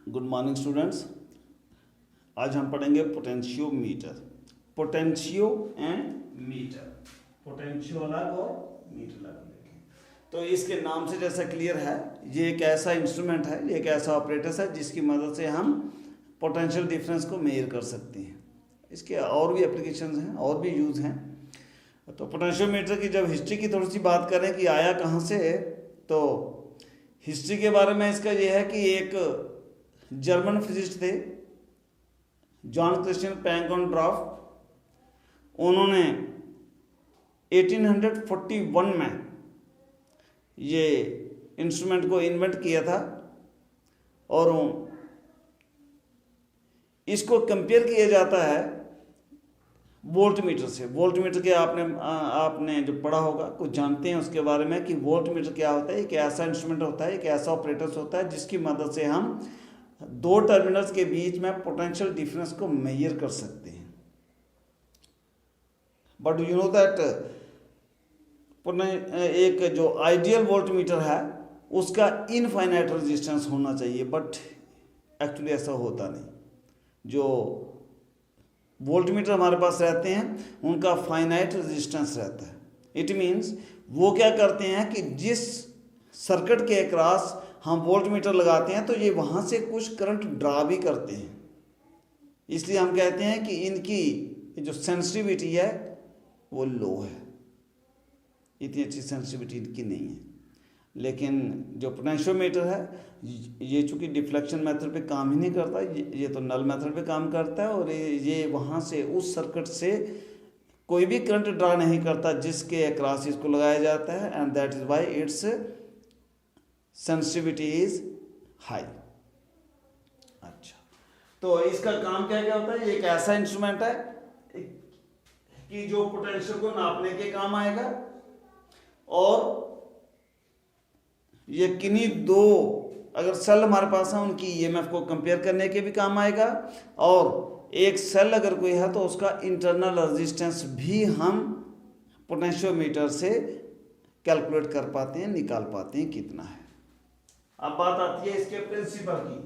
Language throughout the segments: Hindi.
Good morning students. आज हम पढ़ेंगे potentiometer. Potentio and meter, potentio अलग और मीटर अलग। तो इसके नाम से जैसा क्लियर है, ये एक ऐसा इंस्ट्रूमेंट है, ये एक ऐसा ऑपरेटर है जिसकी मदद से हम पोटेंशियल डिफरेंस को मेजर कर सकते हैं। इसके और भी एप्लीकेशंस हैं और भी यूज़ हैं। तो पोटेंशियोमीटर की जब हिस्ट्री की थोड़ी सी बात करें कि आया कहाँ से, तो हिस्ट्री के बारे में इसका ये है कि एक जर्मन फिजिस्ट थे जॉन क्रिस्टियन पैंकोनड्रॉफ। उन्होंने 1841 में ये इंस्ट्रूमेंट को इन्वेंट किया था और इसको कंपेयर किया जाता है वोल्टमीटर से। वोल्टमीटर के आपने जो पढ़ा होगा, कुछ जानते हैं उसके बारे में कि वोल्टमीटर क्या होता है। एक ऐसा इंस्ट्रूमेंट होता है, एक ऐसा ऑपरेटर होता है जिसकी मदद से हम दो टर्मिनल्स के बीच में पोटेंशियल डिफरेंस को मेजर कर सकते हैं। बट यू नो दैट एक जो आइडियल वोल्टमीटर है उसका इनफाइनाइट रेजिस्टेंस होना चाहिए, बट एक्चुअली ऐसा होता नहीं। जो वोल्टमीटर हमारे पास रहते हैं उनका फाइनाइट रेजिस्टेंस रहता है। इट मीन्स वो क्या करते हैं कि जिस सर्किट के अक्रॉस हम वोल्टमीटर लगाते हैं तो ये वहाँ से कुछ करंट ड्रा भी करते हैं। इसलिए हम कहते हैं कि इनकी जो सेंसिटिविटी है वो लो है, इतनी अच्छी सेंसिटिविटी इनकी नहीं है। लेकिन जो पोटेंशियोमीटर है ये चूँकि डिफ्लेक्शन मेथड पे काम ही नहीं करता, ये तो नल मेथड पे काम करता है और ये वहाँ से उस सर्किट से कोई भी करंट ड्रा नहीं करता जिसके अक्रॉस इसको लगाया जाता है, and that is why it's sensitivity is high. अच्छा, तो इसका काम क्या क्या होता है? ये एक ऐसा इंस्ट्रूमेंट है कि जो पोटेंशियल को नापने के काम आएगा और ये किन्हीं दो अगर सेल हमारे पास है उनकी ईएमएफ को कंपेयर करने के भी काम आएगा, और एक सेल अगर कोई है तो उसका इंटरनल रेजिस्टेंस भी हम पोटेंशियोमीटर से कैलकुलेट कर पाते हैं, निकाल पाते हैं कितना है। अब बात आती है इसके प्रिंसिपल की।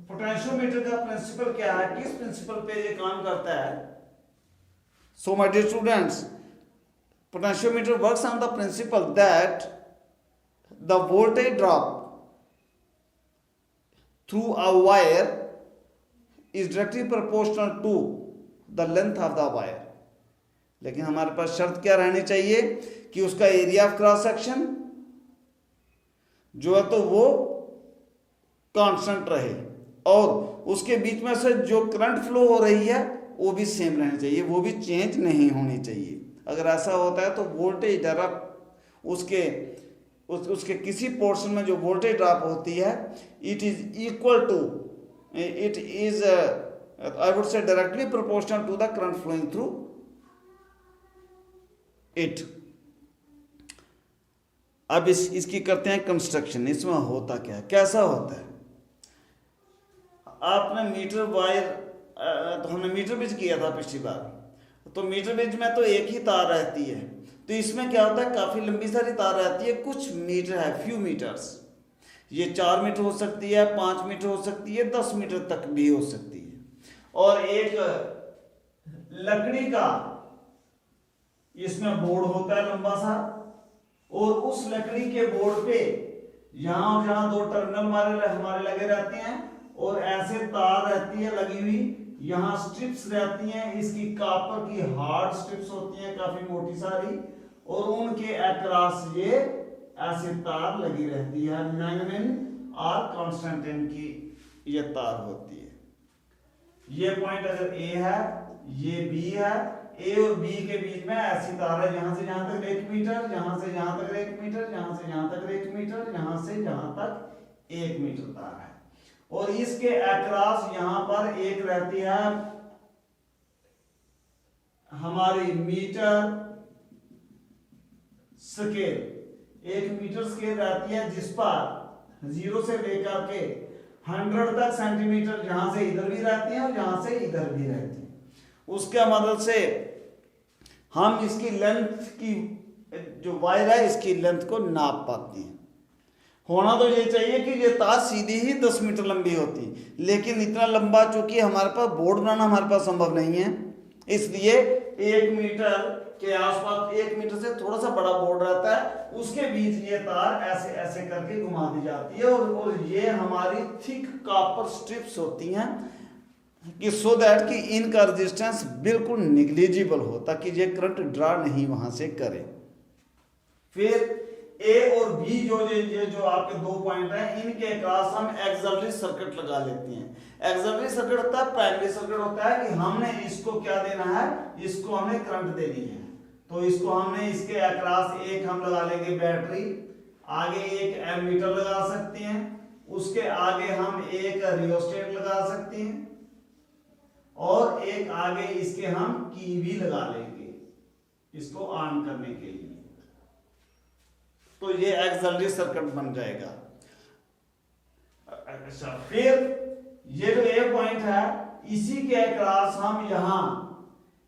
पोटेंशियोमीटर का प्रिंसिपल क्या है, किस प्रिंसिपल पे ये काम करता है? So my dear students, potentiometer works on the principle that the voltage drop through a wire is directly proportional to the length of the wire। लेकिन हमारे पास शर्त क्या रहनी चाहिए कि उसका एरिया ऑफ क्रॉस सेक्शन जो है तो वो कांस्टेंट रहे और उसके बीच में से जो करंट फ्लो हो रही है वो भी सेम रहनी चाहिए, वो भी चेंज नहीं होनी चाहिए। अगर ऐसा होता है तो वोल्टेज ड्रॉप उसके किसी पोर्शन में जो वोल्टेज ड्रॉप होती है it is equal to, it is I would say directly proportional to the current flowing through it. अब इसकी करते हैं कंस्ट्रक्शन। इसमें होता क्या है, कैसा होता है? आपने मीटर वायर, तो हमने मीटर ब्रिज किया था पिछली बार, तो मीटर ब्रिज में तो एक ही तार रहती है, तो इसमें क्या होता है काफ़ी लंबी सारी तार रहती है। कुछ मीटर है, फ्यू मीटर्स, ये 4 मीटर हो सकती है, 5 मीटर हो सकती है, 10 मीटर तक भी हो सकती है। और एक लकड़ी का इसमें बोर्ड होता है लंबा सा, और उस लकड़ी के बोर्ड पे यहाँ और यहाँ दो टर्मिनल हमारे लगे रहते हैं और ऐसे तार रहती है लगी हुई, यहाँ स्ट्रिप्स रहती हैं, इसकी कॉपर की हार्ड स्ट्रिप्स होती हैं काफी मोटी सारी, और उनके अक्रॉस ये ऐसे तार लगी रहती है। मैंगनीज और कांस्टेंटाइन की ये तार होती है। ये पॉइंट अगर ए है, ये बी है, ए और बी के बीच में ऐसी तार है यहां से यहां तक 1 मीटर, यहां से यहां तक 1 मीटर, यहां से यहां तक 1 मीटर, यहां से यहां तक 1 मीटर तार है। और इसके अक्रॉस यहां पर एक रहती है हमारी मीटर स्केल, एक मीटर स्केल रहती है जिस पर 0 से लेकर के 100 तक सेंटीमीटर यहां से इधर भी रहती है और यहां से इधर भी रहती है। उसके मदद से हम इसकी लेंथ की जो वायर है इसकी लेंथ को नाप पाते हैं। होना तो ये चाहिए कि ये तार सीधी ही 10 मीटर लंबी होती, लेकिन इतना लंबा चूंकि हमारे पास बोर्ड बनाना हमारे पास संभव नहीं है, इसलिए 1 मीटर के आसपास, 1 मीटर से थोड़ा सा बड़ा बोर्ड रहता है, उसके बीच ये तार ऐसे ऐसे करके घुमा दी जाती है, और ये हमारी थिक कॉपर स्ट्रिप्स होती हैं कि सो दैट कि इनका रेजिस्टेंस बिल्कुल निग्लिजिबल हो, ताकि ये करंट ड्रा नहीं वहां से करे। फिर ए और बी ये जो आपके 2 पॉइंट हैं, इनके क्रॉस हम एक्सिलरी सर्किट लगा लेते हैं। एक्सिलरी सर्किट होता है, प्राइमरी सर्किट होता है कि हमने इसको क्या देना है, इसको हमने करंट देनी है, तो इसको हमने इसके अक्रॉस एक हम लगा लेंगे बैटरी, आगे एक एमीटर लगा सकते हैं, उसके आगे हम एक रियोस्टेट लगा सकते हैं, और एक आगे इसके हम की भी लगा लेंगे इसको ऑन करने के लिए, तो ये एक्सिलरी सर्किट बन जाएगा। अच्छा, फिर ये जो ए पॉइंट है, इसी के अक्रॉस हम यहां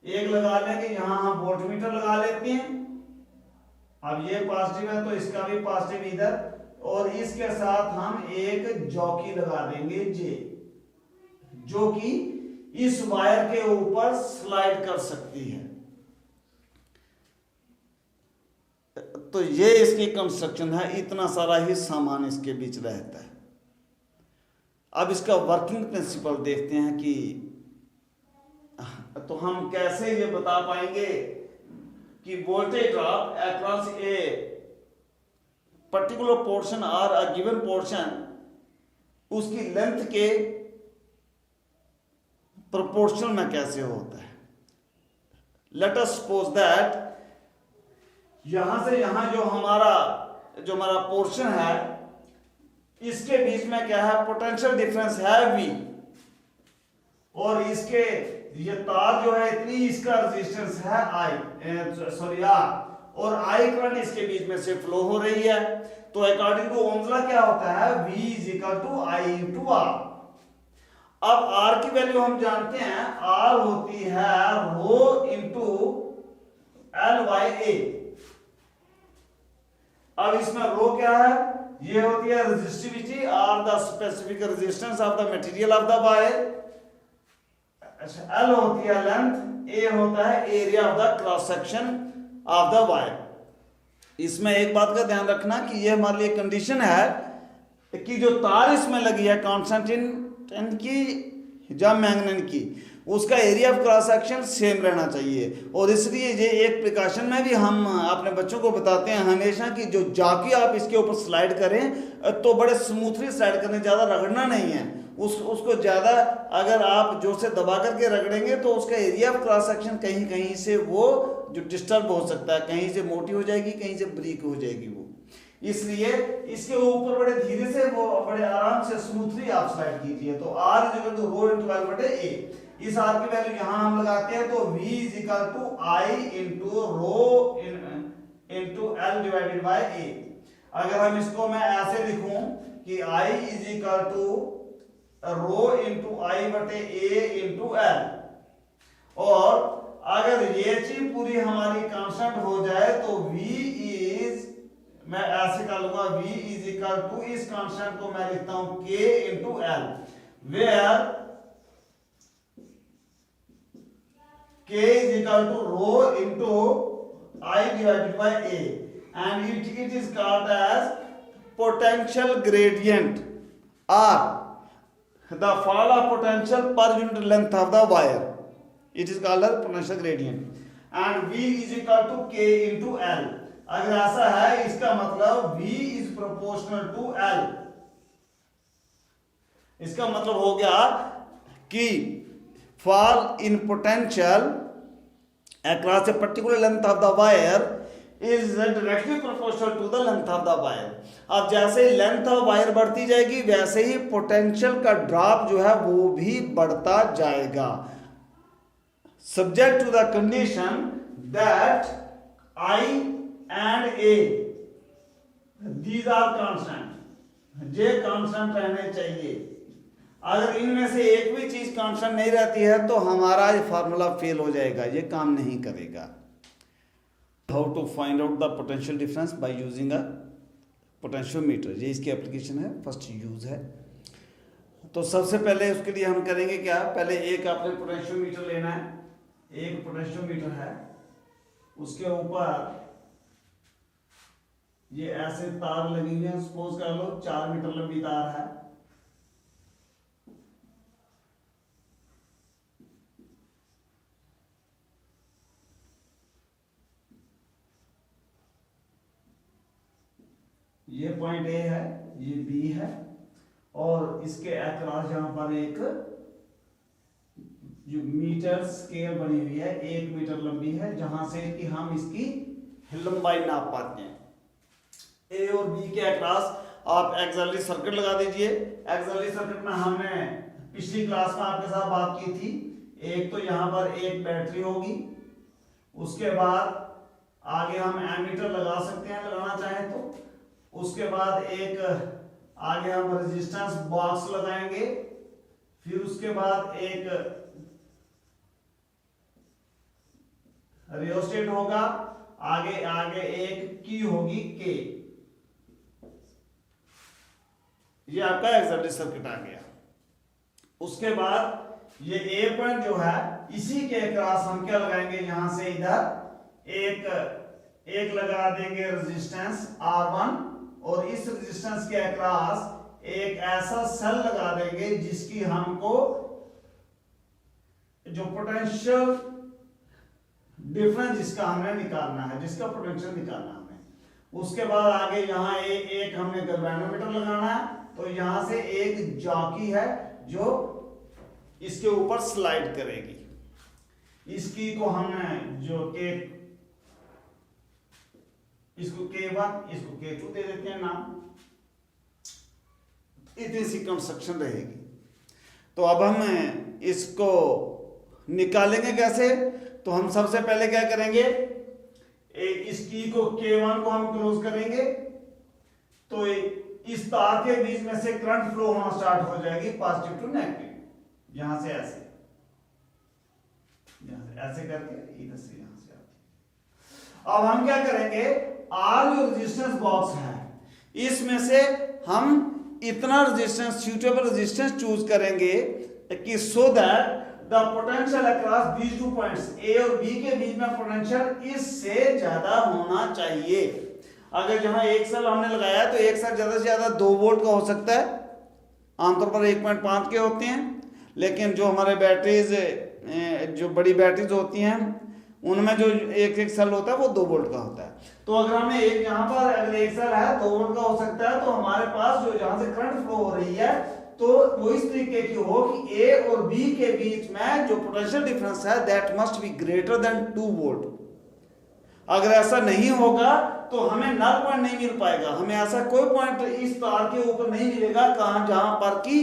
एक लगा लेंगे, यहां हम वोल्टमीटर लगा लेते हैं। अब ये पॉजिटिव है तो इसका भी पॉजिटिव इधर, और इसके साथ हम एक जॉकी लगा देंगे जे, जो कि इस वायर के ऊपर स्लाइड कर सकती है। तो ये इसकी कंस्ट्रक्शन है, इतना सारा ही सामान इसके बीच रहता है। अब इसका वर्किंग प्रिंसिपल देखते हैं कि तो हम कैसे ये बता पाएंगे कि voltage drop across a particular portion और अ गिवन पोर्शन उसकी लेंथ के प्रोपोर्शनल में कैसे होता है। लेट अस सपोज दैट यहां से यहां जो हमारा पोर्शन है, इसके बीच में क्या है, पोटेंशियल डिफरेंस है V, और इसके ये तार जो है इतनी, इसका रेजिस्टेंस है R, और I करंट इसके बीच में से फ्लो हो रही है। तो अकॉर्डिंग टू ओम्स लॉ क्या होता है, V = I × R। अब R की वैल्यू हम जानते हैं, R होती है ρ × L/A। अब इसमें रो क्या है, ये होती है रेजिस्टिविटी और the specific resistance of the material of the wire. अच्छा, एल होती है लेंथ, ए होता है area of the cross section of the wire. इसमें एक बात का ध्यान रखना कि ये हमारे लिए कंडीशन है कि जो तार इसमें लगी है कॉन्स्टेंटाइन की या मैग्नेट की, उसका area of cross section same रहना चाहिए। और इसलिए ये एक प्रिकॉशन में भी हम अपने बच्चों को बताते हैं हमेशा कि जो जाके आप इसके ऊपर स्लाइड करें तो बड़े स्मूथली स्लाइड करने, ज़्यादा रगड़ना नहीं है उसको। ज़्यादा अगर आप जोर से दबा करके रगड़ेंगे तो उसका एरिया ऑफ क्रॉस सेक्शन कहीं कहीं से वो जो डिस्टर्ब हो सकता है, कहीं से मोटी हो जाएगी, कहीं से ब्रीक हो जाएगी वो। इसलिए इसके ऊपर बड़े धीरे से, वो बड़े आराम से स्मूथली आप स्लाइड कीजिए। तो R = ρ × L/A। इस R की वैल्यू यहां हम लगाते हैं, तो V = I × ρ × L/A। अगर हम इसको मैं ऐसे लिखूं कि I = ρ × I/A × L, और अगर ये चीज पूरी हमारी कांस्टेंट हो जाए तो मैं ऐसे कर लूंगा, V = इस कांस्टेंट को मैं लिखता हूं K × L, where K = ρ × I/A, and it is called as potential gradient or the fall of potential per unit length of the wire. It is called as potential gradient, and V = K × L। अगर ऐसा है, इसका मतलब V is proportional to L। इसका मतलब हो गया कि fall in potential across a particular length of the wire is directly proportional to the length of the wire। अब जैसे लेंथ ऑफ वायर बढ़ती जाएगी, वैसे ही पोटेंशियल का ड्रॉप जो है वो भी बढ़ता जाएगा, subject to the condition that I and A these are constant। J constant रहने चाहिए। अगर इनमें से एक भी चीज कांस्टेंट नहीं रहती है तो हमारा ये फार्मूला फेल हो जाएगा, ये काम नहीं करेगा। How to find out the potential difference by using a potentiometer, ये इसकी एप्लीकेशन है, फर्स्ट यूज है। तो सबसे पहले उसके लिए हम करेंगे क्या, पहले एक आपने पोटेंशियोमीटर लेना है, एक पोटेंशियोमीटर है, उसके ऊपर ये ऐसे तार लगी हुई है, सपोज कर लो 4 मीटर लंबी तार है, ये पॉइंट ए है, ये बी है, और इसके अक्रॉस यहां पर एक जो मीटर स्केल बनी हुई है 1 मीटर लंबी है, जहां से कि हम इसकी लंबाई नाप पाते हैं। ए और बी के अक्रॉस आप एक्सिलरी सर्किट लगा दीजिए। एक्सिलरी सर्किट में हमने पिछली क्लास में आपके साथ बात की थी, एक तो यहां पर एक बैटरी होगी, उसके बाद आगे हम एमीटर लगा सकते हैं लगाना चाहें तो, उसके बाद एक आगे हम रेजिस्टेंस बॉक्स लगाएंगे, फिर उसके बाद एक रियोस्टेट होगा, आगे आगे एक की होगी के। ये आपका एक्सिलरी सर्किट आ गया। उसके बाद ये ए पॉइंट जो है इसी के अक्रॉस हम क्या लगाएंगे, यहां से इधर एक लगा देंगे रेजिस्टेंस R1, और इस रेजिस्टेंस के अक्रॉस एक ऐसा सेल लगा देंगे जिसकी हमको जो पोटेंशियल डिफरेंस जिसका हमने निकालना है, जिसका पोटेंशियल निकालना हमें। उसके बाद आगे यहाँ एक हमने गैल्वेनोमीटर लगाना है, तो यहां से एक जॉकी है जो इसके ऊपर स्लाइड करेगी, इसकी को हमने जो के इसको K1 इसको K2 दे देते हैं नाम, इतनी सी कंस्ट्रक्शन रहेगी। तो अब हम इसको निकालेंगे कैसे, तो हम सबसे पहले क्या करेंगे, इस की को K1 को हम क्लोज करेंगे, तो इस तार के बीच में से करंट फ्लो होना स्टार्ट हो जाएगी पॉजिटिव टू नेगेटिव, यहां से ऐसे करके इधर से यहां से आती। अब हम क्या करेंगे, आर जो रेजिस्टेंस बॉक्स है इसमें से हम इतना रेजिस्टेंस, सूटेबल रेजिस्टेंस चूज करेंगे कि so that the potential across these two points A और बी के बीच में पोटेंशियल इससे ज्यादा होना चाहिए। अगर जहां एक सेल हमने लगाया है तो एक सेल ज्यादा से ज्यादा 2 वोल्ट का हो सकता है, आमतौर पर 1.5 के होते हैं, लेकिन जो हमारे बैटरीज जो बड़ी बैटरीज होती हैं उनमें जो एक सेल होता है वो 2 वोल्ट का होता है। तो अगर हमें एक यहाँ पर अगर एक सेल है 2 वोल्ट का हो सकता है, तो हमारे पास जो जहां से करंट फ्लो हो रही है तो वो इस तरीके की हो कि ए और बी के बीच में जो पोटेंशियल डिफरेंस है that must be greater than 2 volt. अगर ऐसा नहीं होगा तो हमें नल पॉइंट नहीं मिल पाएगा, हमें ऐसा कोई पॉइंट इस तार के ऊपर नहीं मिलेगा कहां जहां पर कि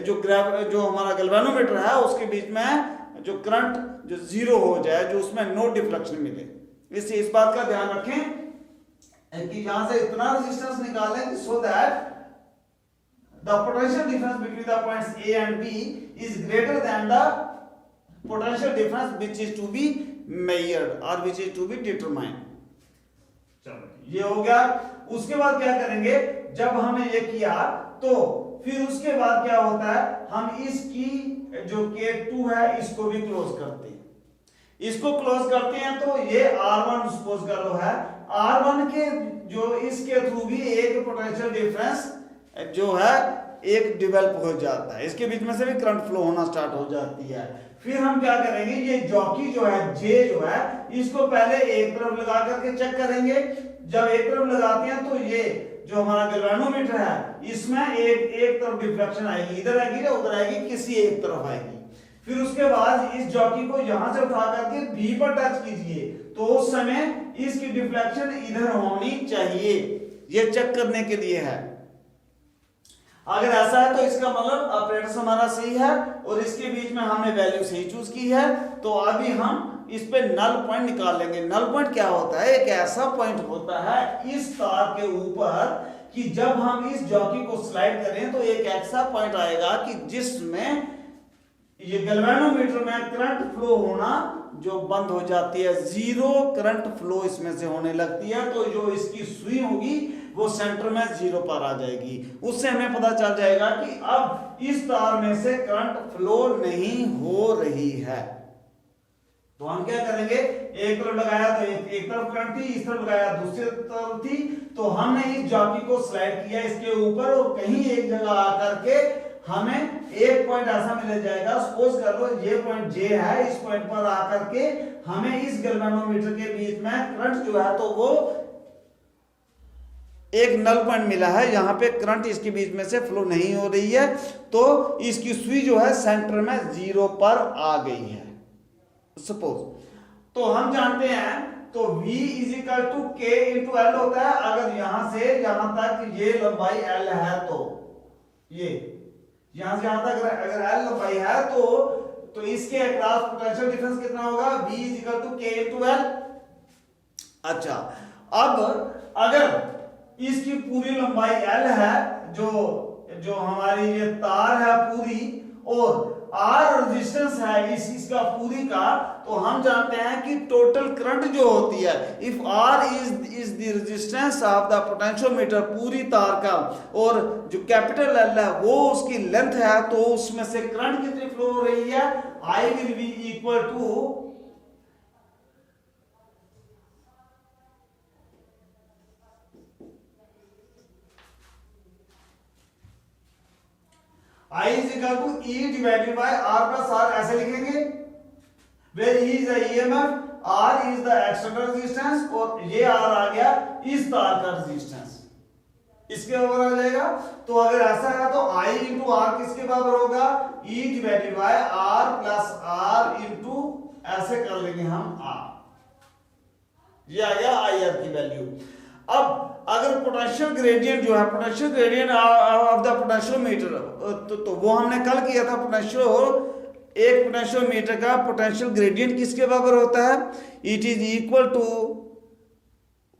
जो हमारा गैल्वेनोमीटर है उसके बीच में जो करंट जो 0 हो जाए, जो उसमें नो डिफ्लेक्शन मिले। इससे इस बात का ध्यान रखें कि यहां से इतना रेजिस्टेंस निकालें so that the potential difference between the points A and B is greater than the potential difference which is to be measured or which is to be determined। चलो ये हो गया। उसके बाद क्या करेंगे, जब हमने ये किया तो फिर उसके बाद क्या होता है, हम इसकी जो K2 है इसको भी क्लोज करते हैं। इसको क्लोज करते हैं तो ये R1 सपोज कर लो है, R1 के जो इसके थ्रू भी एक पोटेंशियल डिफरेंस जो है एक डेवलप हो जाता है, इसके बीच में से भी करंट फ्लो होना स्टार्ट हो जाती है। फिर हम क्या करेंगे, ये जॉकी जो है जे जो है इसको पहले एक तरफ लगा करके चेक करेंगे। जब एक तरफ लगाते हैं तो ये जो हमारा गैल्वेनोमीटर है इसमें एक तरफ डिफ्लेक्शन आएगी, इधर आएगी या उधर आएगी, किसी एक तरफ आएगी। फिर उसके बाद इस जॉकी को यहां से उठा करके बी पर टच कीजिए तो उस समय इसकी डिफ्लेक्शन इधर होनी चाहिए, ये चेक करने के लिए है। अगर ऐसा है तो इसका मतलब ऑपरेटर्स हमारा सही है और इसके बीच में हमने वैल्यू सही चूज की है। तो अभी हम इस पे नल पॉइंट निकाल लेंगे। नल पॉइंट क्या होता है, एक ऐसा पॉइंट होता है इस तार के ऊपर कि जब हम इस जॉकी को स्लाइड करें तो एक ऐसा पॉइंट आएगा कि जिसमें ये गैल्वेनोमीटर में करंट फ्लो होना जो बंद हो जाती है, जीरो करंट फ्लो इसमें से होने लगती है, तो जो इसकी सुई होगी वो सेंटर में जीरो पर आ जाएगी। उससे हमें पता चल जाएगा कि अब इस तार में से करंट फ्लो नहीं हो रही है। तो हम क्या करेंगे, एक तरफ लगाया तो एक तरफ करंट थी, इस तरफ लगाया दूसरी तरफ थी, तो हमने इस जॉकी को स्लाइड किया इसके ऊपर और कहीं एक जगह आकर के हमें एक पॉइंट ऐसा मिल जाएगा। सपोज कर लो ये पॉइंट जे है, इस पॉइंट पर आकर के हमें इस गैल्वेनोमीटर के बीच में करंट जो है तो वो एक नल पॉइंट मिला है, यहां पे करंट इसके बीच में से फ्लो नहीं हो रही है, तो इसकी सुई जो है सेंटर में जीरो पर आ गई है सपोज। तो हम जानते हैं तो V is equal to K into L होता है। अगर यहां से यहां तक ये लंबाई L है तो ये यहां से यहां तक अगर L लंबाई है तो इसके अक्रॉस पोटेंशियल डिफरेंस कितना होगा, V is equal to K into L। अच्छा, अब अगर इसकी पूरी लंबाई L है, जो हमारी ये तार है पूरी, और R रेजिस्टेंस है इसका पूरी का, तो हम जानते हैं कि टोटल करंट जो होती है, if R is the resistance of the potentiometer पूरी तार का, और जो कैपिटल L है वो उसकी लेंथ है, तो उसमें से करंट कितनी फ्लो हो रही है, I will be equal to I is equal to E divided by R plus R, ऐसे लिखेंगे, where E is the EMF, R is the external resistance, और ये R आ गया इस तार का रेजिस्टेंस, इसके बराबर आ जाएगा। तो अगर ऐसा है तो I इंटू R किसके बराबर होगा, E divided by R plus R into, ऐसे कर लेंगे हम R, ये आ गया IR की वैल्यू। अब अगर पोटेंशियल ग्रेडियंट जो है, potential gradient of the potentiometer, तो वो हमने कल किया था, एक पोटेंशियोमीटर का पोटेंशियल ग्रेडियंट किसके बराबर होता है, it is equal to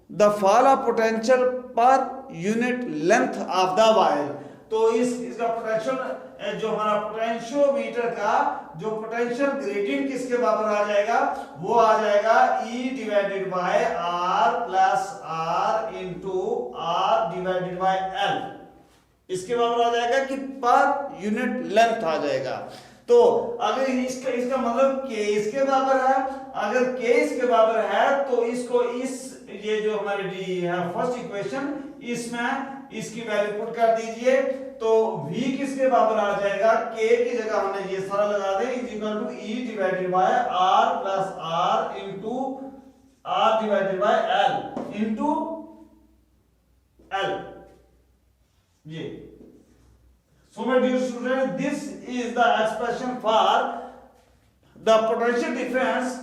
the fall of potential per unit length of the wire. तो इसका पोटेंशियल जो हमारा पोटेंशियोमीटर का जो पोटेंशियल ग्रेडियंट किसके बराबर आ जाएगा, वो आ जाएगा E divided by R plus R into R divided by L, इसके बराबर आ जाएगा कि पर यूनिट लेंथ आ जाएगा। तो अगर इसका मतलब K इसके बराबर है, अगर K इसके बराबर है तो इसको ये जो हमारी डी है फर्स्ट इक्वेशन, इसमें इसकी वैल्यू पुट कर दीजिए, तो V किसके बराबर आ जाएगा, K की जगह हमने ये सारा लगा दे, is equal to E divided by R plus R into R divided by L into L। ये so my dear student, this is the expression for the potential difference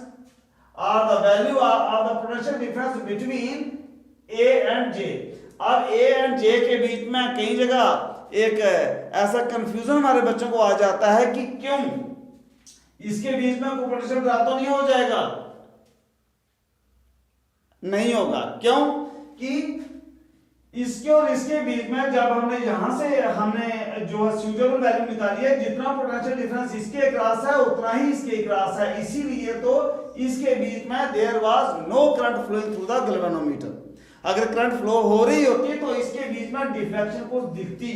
or the value of the potential difference between A and J। अब A and J के बीच में कई जगह एक ऐसा कंफ्यूजन हमारे बच्चों को आ जाता है कि क्यों इसके बीच में कोई पोटेंशियल ड्रॉप तो नहीं हो जाएगा, नहीं होगा, क्यों कि इसके और इसके बीच में जब हमने यहां से हमने जो सूटेबल वैल्यू निकाली है, जितना पोटेंशियल डिफरेंस इसके अक्रॉस है उतना ही इसके अक्रॉस है, इसीलिए तो इसके बीच में there was no current flowing through the galvanometer. अगर करंट फ्लो हो रही होती तो इसके बीच में डिफ्लेक्शन को दिखती,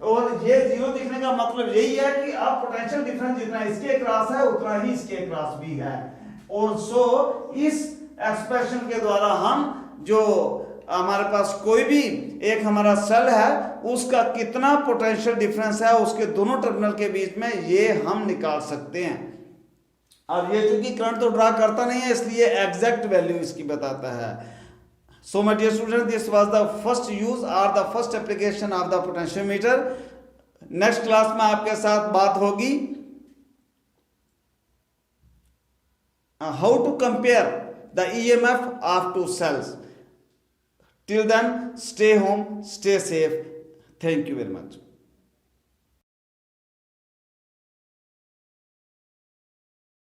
और ये जीरो दिखने का मतलब यही है कि अब पोटेंशियल डिफरेंस जितना इसके अक्रॉस है उतना ही इसके अक्रॉस भी है। और सो इस एक्सप्रेशन के द्वारा हम जो हमारे पास कोई भी एक हमारा सेल है उसका कितना पोटेंशियल डिफरेंस है उसके दोनों टर्मिनल के बीच में, ये हम निकाल सकते हैं। अब ये चूंकि करंट तो ड्रा करता नहीं है इसलिए एग्जैक्ट वैल्यू इसकी बताता है। So my dear student, this was the first use और the first application of the potentiometer. Next class में आपके साथ बात होगी how to compare the EMF of two cells. Till then, stay home, stay safe. Thank you very much.